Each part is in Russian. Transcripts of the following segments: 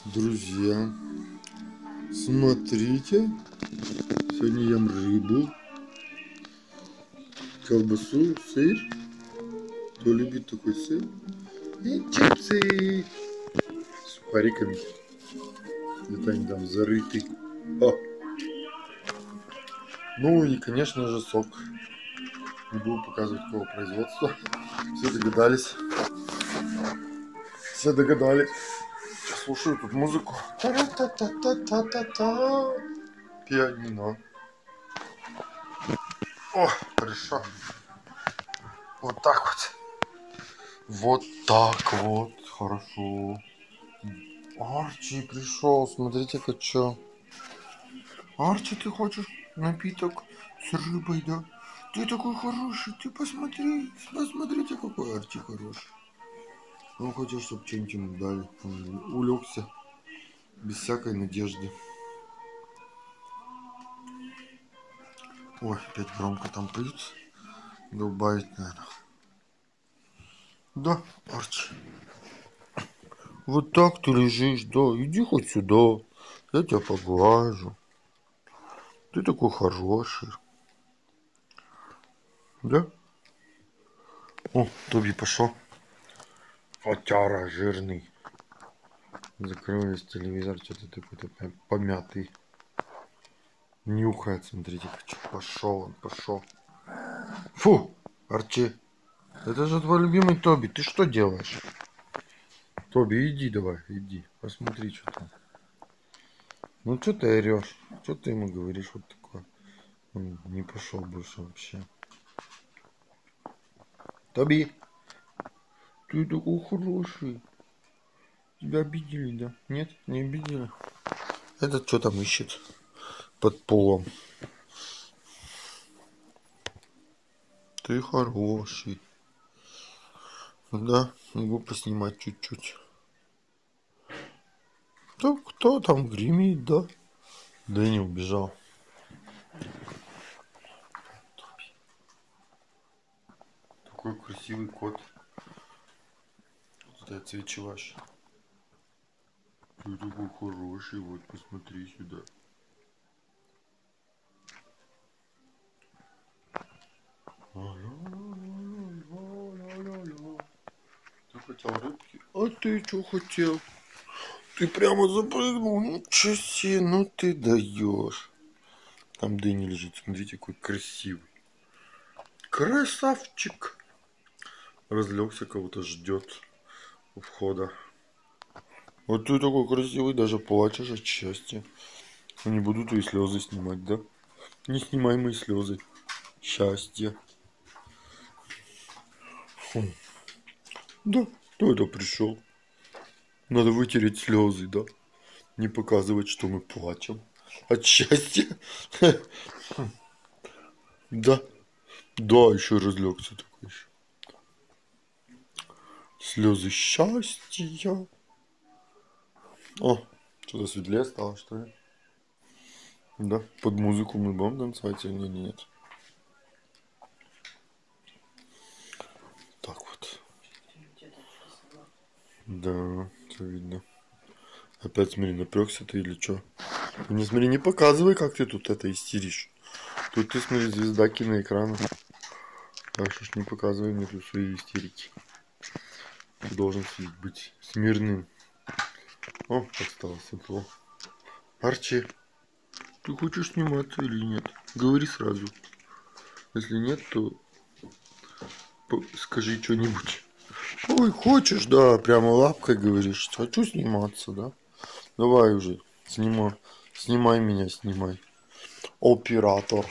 Друзья, смотрите, сегодня ем рыбу, колбасу, сыр, кто любит такой сыр, и чипсы с сухариками, где-то они там зарыты. О! Ну и, конечно же, сок. Не буду показывать, какого производства. Все догадались. Все догадались. Сейчас слушаю тут музыку. Та-та-та-та-та-та-та. Пианино. О, хорошо. Вот так вот. Вот так вот. Хорошо. Арчи пришел. Смотрите-ка, что. Арчи, ты хочешь напиток с рыбой, да? Ты такой хороший. Ты посмотри. Посмотрите, какой Арчи хороший. Он хочет, чтобы что-нибудь ему дали. Он улегся. Без всякой надежды. Ой, опять громко там поют. Долбает, наверное. Да, Арчи. Вот так ты лежишь, да. Иди хоть сюда. Я тебя поглажу. Ты такой хороший. Да? О, Тоби пошел. Котяра жирный. Закрыл весь телевизор. Что-то такой-то помятый. Нюхает, смотрите-ка. Пошел он, пошел. Фу, Арчи. Это же твой любимый Тоби. Ты что делаешь? Тоби, иди давай, иди. Посмотри, что там. Ну, что ты орешь? Что ты ему говоришь вот такое? Он не пошел больше вообще. Тоби, ты такой хороший. Тебя обидели, да? Нет, не обидели. Этот что там ищет под полом? Ты хороший. Да, могу поснимать чуть-чуть. Да, кто там гремит, да? Да и не убежал. Такой красивый кот. Вот это цвечеваш. Ты такой хороший, вот посмотри сюда. Ты хотел рыбки? А ты что хотел? Ты прямо запрыгнул? Ничего себе, ну ты даешь. Там Дэнни лежит, смотрите, какой красивый. Красавчик. Разлегся, кого-то ждет у входа. Вот ты такой красивый, даже плачешь от счастья. Не буду твои слезы снимать, да? Не снимай мои слезы. Счастье. Да, кто это пришел? Надо вытереть слезы, да? Не показывать, что мы плачем. От счастья. Да. Да, еще разлегся такой еще. Слезы счастья. О, что-то светлее стало, что ли? Да, под музыку мы будем танцевать или нет? Так вот. Да, все видно. Опять, смотри, напрягся ты или что? Не смотри, не показывай, как ты тут это истеришь. Тут ты, смотри, звезда киноэкрана. Так что ж не показывай мне тут свои истерики. Ты должен быть смирным. О, как стало светло. Арчи, ты хочешь сниматься или нет? Говори сразу. Если нет, то скажи что-нибудь. Ой, хочешь, да, прямо лапкой говоришь. Хочу сниматься, да? Давай уже, снимай меня, снимай. Оператор.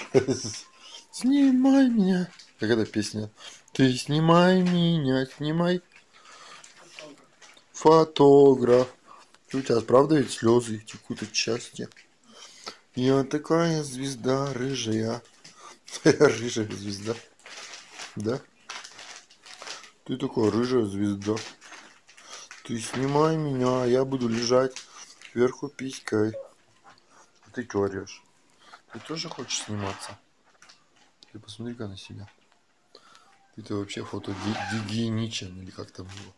Снимай меня. Как эта песня? Ты снимай меня, снимай. Фотограф. У тебя правда ведь слезы текут от счастья? Я такая звезда рыжая. Рыжая звезда. Да? Ты такая рыжая звезда. Ты снимай меня, а я буду лежать сверху писькой. А ты что орешь? Ты тоже хочешь сниматься? Ты посмотри-ка на себя. Ты вообще фотогигиеничен или как там было?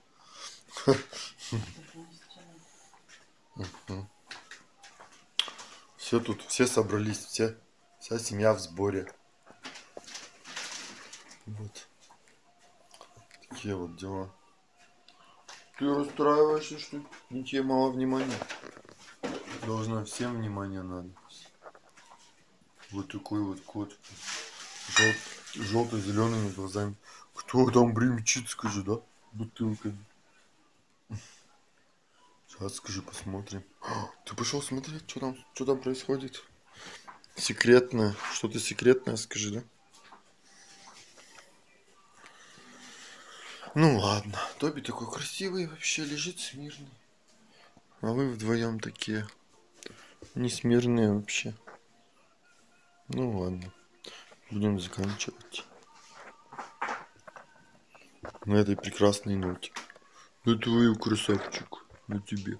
Все тут, все собрались, вся семья в сборе. Вот. Такие вот дела. Ты расстраиваешься, что ли? Не тебе мало внимания. Должна всем внимание надо. Вот такой вот кот. Желто-зелеными глазами. Кто там бремчит, скажи, да? Бутылками. Сейчас скажи, посмотрим. Ты пошел смотреть, что там происходит? Секретное. Что-то секретное, скажи, да? Ну ладно. Тоби такой красивый вообще, лежит смирный. А вы вдвоем такие несмирные вообще. Ну ладно. Будем заканчивать. На этой прекрасной ноте. На твою, красавчик. На тебе.